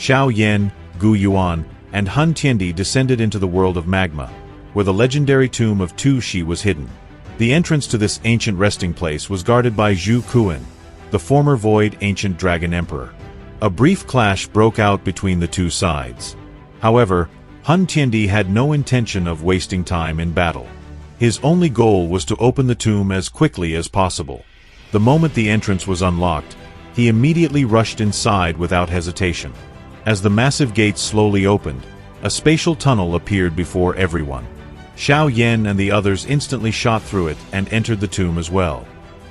Xiao Yan, Gu Yuan, and Han Tiandi descended into the world of magma, where the legendary tomb of TOU was hidden. The entrance to this ancient resting place was guarded by Zhu Kuan, the former Void Ancient Dragon Emperor. A brief clash broke out between the two sides. However, Han Tiandi had no intention of wasting time in battle. His only goal was to open the tomb as quickly as possible. The moment the entrance was unlocked, he immediately rushed inside without hesitation. As the massive gates slowly opened, a spatial tunnel appeared before everyone. Xiao Yan and the others instantly shot through it and entered the tomb as well.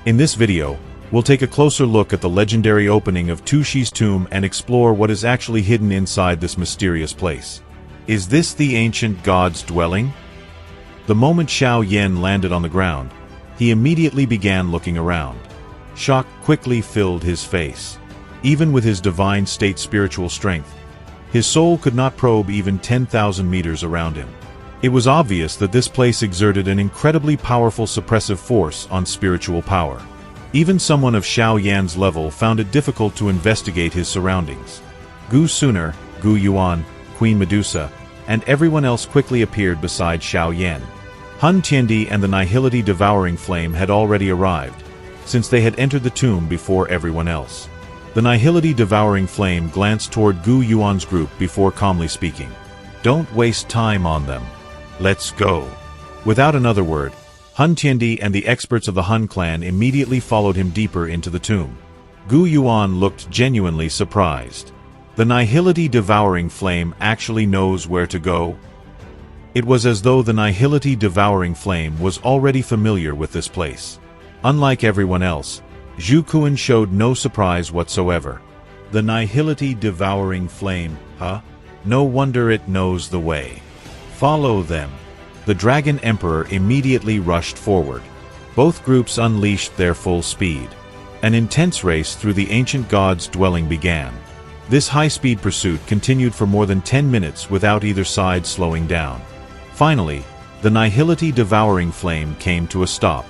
In this video, we'll take a closer look at the legendary opening of TOU's tomb and explore what is actually hidden inside this mysterious place. Is this the ancient god's dwelling? The moment Xiao Yan landed on the ground, he immediately began looking around. Shock quickly filled his face. Even with his divine state spiritual strength, his soul could not probe even 10,000 meters around him. It was obvious that this place exerted an incredibly powerful suppressive force on spiritual power. Even someone of Xiao Yan's level found it difficult to investigate his surroundings. Gu Suner, Gu Yuan, Queen Medusa, and everyone else quickly appeared beside Xiao Yan. Han Tiandi and the Nihility Devouring Flame had already arrived, since they had entered the tomb before everyone else. The Nihility Devouring Flame glanced toward Gu Yuan's group before calmly speaking. "Don't waste time on them. Let's go." Without another word, Han Tiandi and the experts of the Han clan immediately followed him deeper into the tomb. Gu Yuan looked genuinely surprised. The Nihility Devouring Flame actually knows where to go? It was as though the Nihility Devouring Flame was already familiar with this place. Unlike everyone else, Zhu Kuan showed no surprise whatsoever. The Nihility Devouring Flame, huh? No wonder it knows the way. Follow them. The Dragon Emperor immediately rushed forward. Both groups unleashed their full speed. An intense race through the ancient god's dwelling began. This high-speed pursuit continued for more than 10 minutes without either side slowing down. Finally, the Nihility Devouring Flame came to a stop.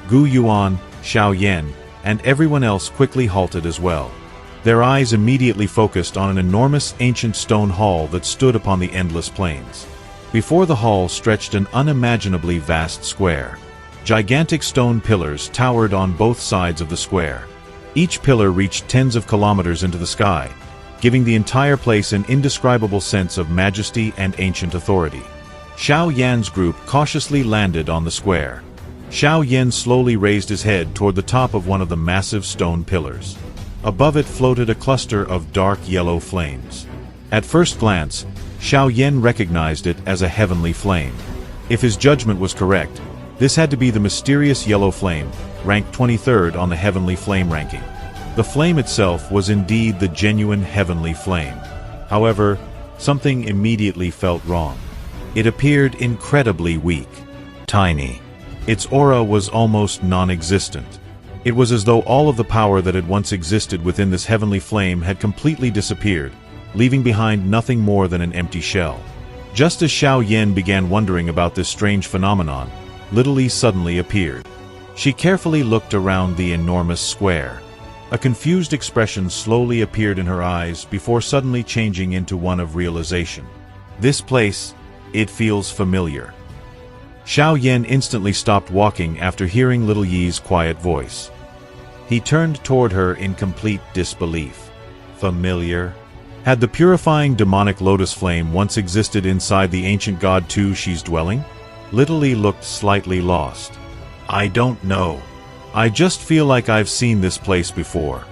Gu Yuan, Xiao Yan, and everyone else quickly halted as well. Their eyes immediately focused on an enormous ancient stone hall that stood upon the endless plains. Before the hall stretched an unimaginably vast square. Gigantic stone pillars towered on both sides of the square. Each pillar reached tens of kilometers into the sky, giving the entire place an indescribable sense of majesty and ancient authority. Xiao Yan's group cautiously landed on the square. Xiao Yan slowly raised his head toward the top of one of the massive stone pillars. Above it floated a cluster of dark yellow flames. At first glance, Xiao Yan recognized it as a heavenly flame. If his judgment was correct, this had to be the mysterious yellow flame, ranked 23rd on the heavenly flame ranking. The flame itself was indeed the genuine heavenly flame. However, something immediately felt wrong. It appeared incredibly weak, tiny. Its aura was almost non-existent. It was as though all of the power that had once existed within this heavenly flame had completely disappeared, leaving behind nothing more than an empty shell. Just as Xiao Yan began wondering about this strange phenomenon, Little E suddenly appeared. She carefully looked around the enormous square. A confused expression slowly appeared in her eyes before suddenly changing into one of realization. This place, it feels familiar. Xiao Yan instantly stopped walking after hearing Little Yi's quiet voice. He turned toward her in complete disbelief. Familiar? Had the purifying demonic lotus flame once existed inside the ancient god TOU's dwelling? Little E looked slightly lost. I don't know. I just feel like I've seen this place before.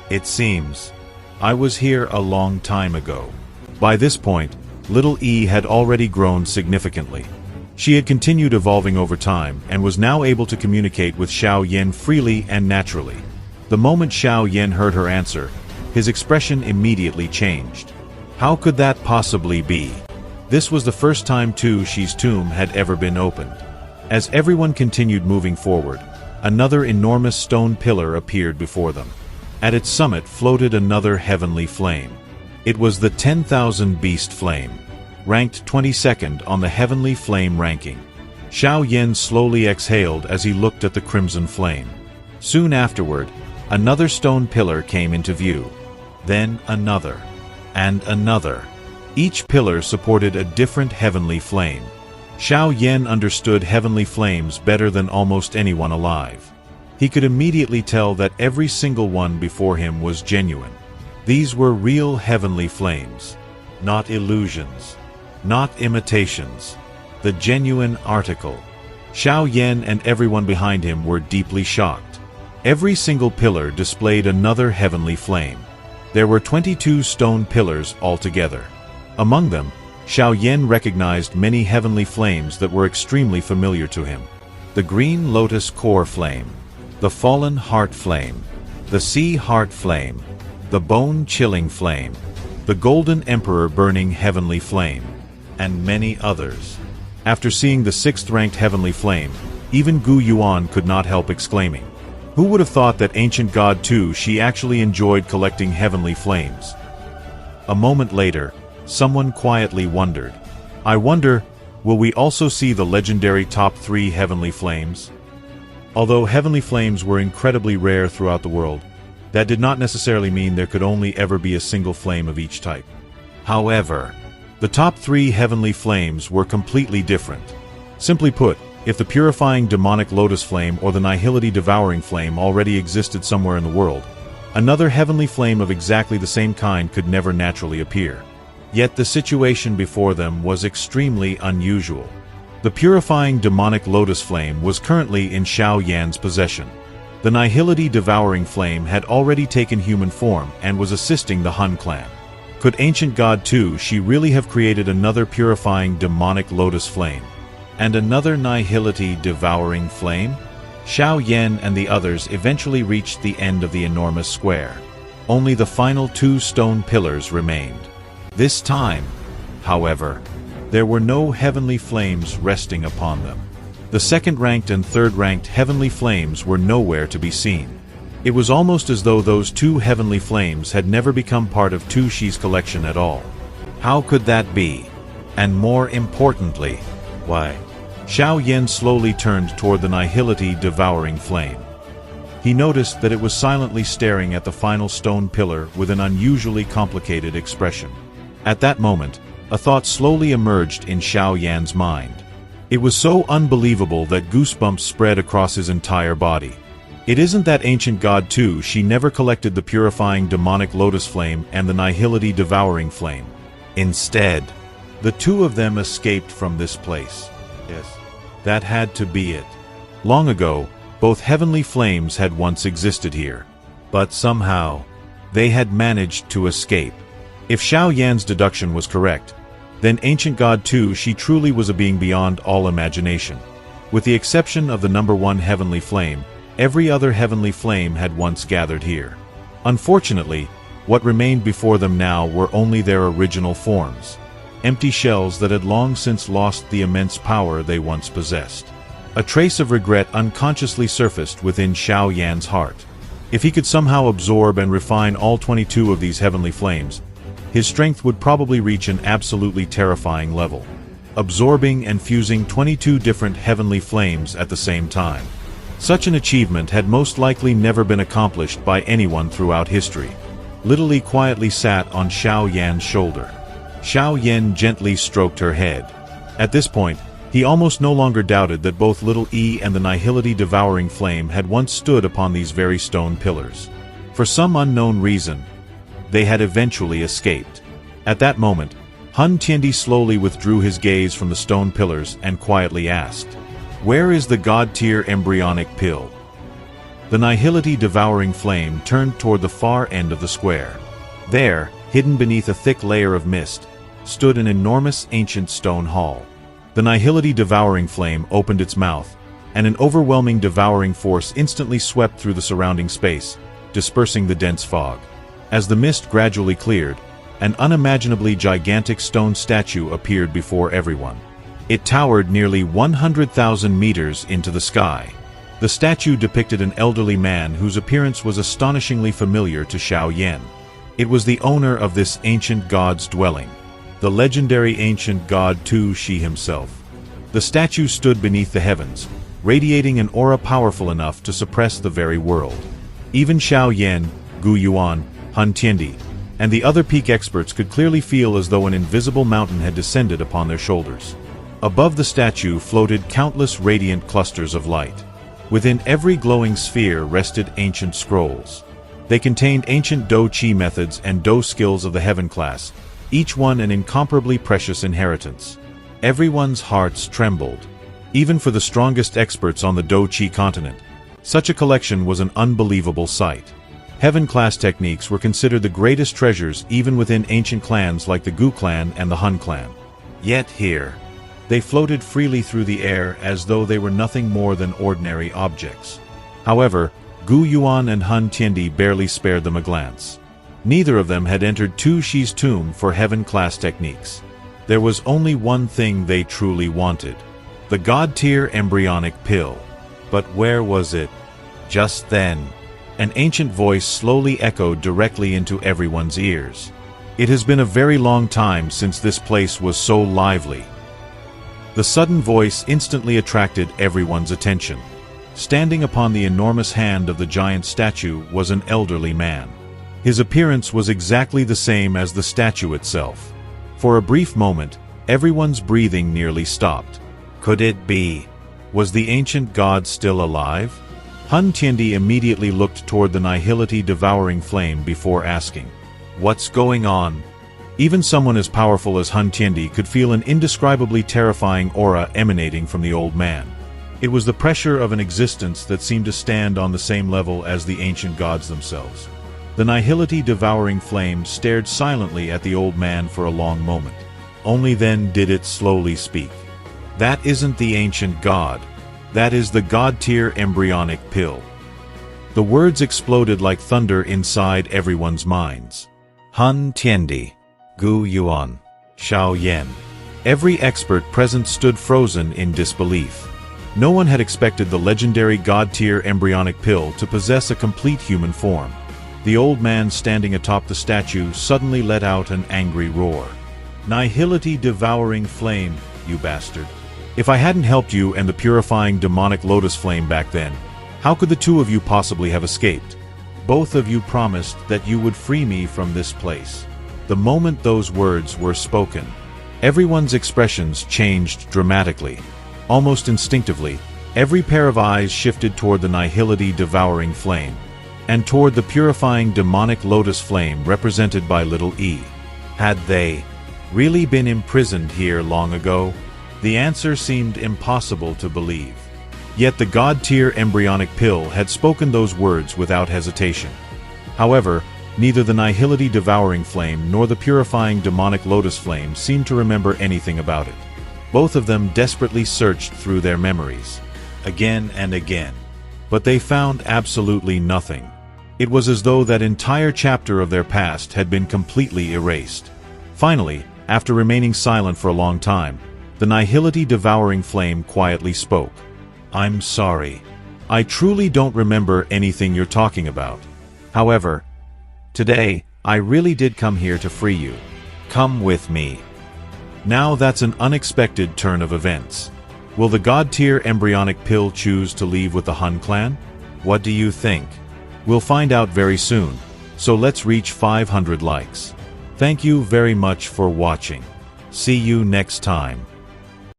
It seems. I was here a long time ago. By this point, Little E had already grown significantly. She had continued evolving over time and was now able to communicate with Xiao Yan freely and naturally. The moment Xiao Yan heard her answer, his expression immediately changed. How could that possibly be? This was the first time TOU's tomb had ever been opened. As everyone continued moving forward, another enormous stone pillar appeared before them. At its summit floated another heavenly flame. It was the 10,000 Beast Flame, ranked 22nd on the heavenly flame ranking. Xiao Yan slowly exhaled as he looked at the crimson flame. Soon afterward, another stone pillar came into view. Then another. and another. Each pillar supported a different heavenly flame. Xiao Yan understood heavenly flames better than almost anyone alive. He could immediately tell that every single one before him was genuine. These were real heavenly flames, not illusions, not imitations, the genuine article. Xiao Yan and everyone behind him were deeply shocked. Every single pillar displayed another heavenly flame. There were 22 stone pillars altogether. Among them, Xiao Yan recognized many heavenly flames that were extremely familiar to him. The green lotus core flame, the fallen heart flame, the sea heart flame, the bone-chilling flame, the golden emperor burning heavenly flame, and many others. After seeing the sixth-ranked heavenly flame, even Gu Yuan could not help exclaiming, "Who would have thought that ancient god TOU actually enjoyed collecting heavenly flames?" A moment later, someone quietly wondered, "I wonder, will we also see the legendary top 3 heavenly flames?" Although heavenly flames were incredibly rare throughout the world, that did not necessarily mean there could only ever be a single flame of each type. However, the top 3 heavenly flames were completely different. Simply put, if the purifying demonic lotus flame or the nihility devouring flame already existed somewhere in the world, another heavenly flame of exactly the same kind could never naturally appear. Yet the situation before them was extremely unusual. The purifying demonic lotus flame was currently in Xiao Yan's possession. The nihility devouring flame had already taken human form and was assisting the Han clan. Could ancient god TOU really have created another purifying demonic lotus flame? And another nihility devouring flame? Xiao Yan and the others eventually reached the end of the enormous square. Only the final 2 stone pillars remained. This time, however, there were no heavenly flames resting upon them. The second-ranked and third-ranked heavenly flames were nowhere to be seen. It was almost as though those 2 heavenly flames had never become part of TOU's collection at all. How could that be? And more importantly, why? Xiao Yan slowly turned toward the nihility devouring flame. He noticed that it was silently staring at the final stone pillar with an unusually complicated expression. At that moment, a thought slowly emerged in Xiao Yan's mind. It was so unbelievable that goosebumps spread across his entire body. It isn't that ancient god TOU never collected the purifying demonic lotus flame and the nihility devouring flame. Instead, the 2 of them escaped from this place. Yes, that had to be it. Long ago, both heavenly flames had once existed here. But somehow, they had managed to escape. If Xiao Yan's deduction was correct, then ancient god TOU truly was a being beyond all imagination. With the exception of the number 1 heavenly flame, every other heavenly flame had once gathered here. Unfortunately, what remained before them now were only their original forms, empty shells that had long since lost the immense power they once possessed. A trace of regret unconsciously surfaced within Xiao Yan's heart. If he could somehow absorb and refine all 22 of these heavenly flames, his strength would probably reach an absolutely terrifying level. Absorbing and fusing 22 different heavenly flames at the same time. Such an achievement had most likely never been accomplished by anyone throughout history. Little E quietly sat on Xiao Yan's shoulder. Xiao Yan gently stroked her head. At this point, he almost no longer doubted that both Little E and the nihility devouring flame had once stood upon these very stone pillars. For some unknown reason, they had eventually escaped. At that moment, Han Tiandi slowly withdrew his gaze from the stone pillars and quietly asked, "Where is the god-tier embryonic pill?" The nihility devouring flame turned toward the far end of the square. There, hidden beneath a thick layer of mist, stood an enormous ancient stone hall. The nihility devouring flame opened its mouth, and an overwhelming devouring force instantly swept through the surrounding space, dispersing the dense fog. As the mist gradually cleared, an unimaginably gigantic stone statue appeared before everyone. It towered nearly 100,000 meters into the sky. The statue depicted an elderly man whose appearance was astonishingly familiar to Xiao Yan. It was the owner of this ancient god's dwelling, the legendary ancient god TOU himself. The statue stood beneath the heavens, radiating an aura powerful enough to suppress the very world. Even Xiao Yan, Gu Yuan, Han Tiandi, and the other peak experts could clearly feel as though an invisible mountain had descended upon their shoulders. Above the statue floated countless radiant clusters of light. Within every glowing sphere rested ancient scrolls. They contained ancient TOU methods and TOU skills of the heaven class, each one an incomparably precious inheritance. Everyone's hearts trembled. Even for the strongest experts on the TOU continent, such a collection was an unbelievable sight. Heaven-class techniques were considered the greatest treasures even within ancient clans like the Gu clan and the Hun clan. Yet here, they floated freely through the air as though they were nothing more than ordinary objects. However, Gu Yuan and Han Tiandi barely spared them a glance. Neither of them had entered Tu Shi's tomb for heaven-class techniques. There was only one thing they truly wanted: the god-tier embryonic pill. But where was it? Just then, an ancient voice slowly echoed directly into everyone's ears. It has been a very long time since this place was so lively. The sudden voice instantly attracted everyone's attention. Standing upon the enormous hand of the giant statue was an elderly man. His appearance was exactly the same as the statue itself. For a brief moment, everyone's breathing nearly stopped. Could it be? Was the ancient god still alive? Han Tiandi immediately looked toward the nihility-devouring flame before asking, "What's going on?" Even someone as powerful as Han Tiandi could feel an indescribably terrifying aura emanating from the old man. It was the pressure of an existence that seemed to stand on the same level as the ancient gods themselves. The nihility-devouring flame stared silently at the old man for a long moment. Only then did it slowly speak. "That isn't the ancient god. That is the god-tier embryonic pill." The words exploded like thunder inside everyone's minds. Han Tiandi, Gu Yuan, Xiao Yan. Every expert present stood frozen in disbelief. No one had expected the legendary god-tier embryonic pill to possess a complete human form. The old man standing atop the statue suddenly let out an angry roar. "Nihility-devouring flame, you bastard. If I hadn't helped you and the purifying demonic lotus flame back then, how could the two of you possibly have escaped? Both of you promised that you would free me from this place." The moment those words were spoken, everyone's expressions changed dramatically. Almost instinctively, every pair of eyes shifted toward the nihility-devouring flame, and toward the purifying demonic lotus flame represented by little e. Had they really been imprisoned here long ago? The answer seemed impossible to believe. Yet the god-tier embryonic pill had spoken those words without hesitation. However, neither the nihility-devouring flame nor the purifying demonic lotus flame seemed to remember anything about it. Both of them desperately searched through their memories, again and again. But they found absolutely nothing. It was as though that entire chapter of their past had been completely erased. Finally, after remaining silent for a long time, the nihility-devouring flame quietly spoke. "I'm sorry. I truly don't remember anything you're talking about. However, today, I really did come here to free you. Come with me." Now that's an unexpected turn of events. Will the god-tier embryonic pill choose to leave with the Hun clan? What do you think? We'll find out very soon, so let's reach 500 likes. Thank you very much for watching. See you next time.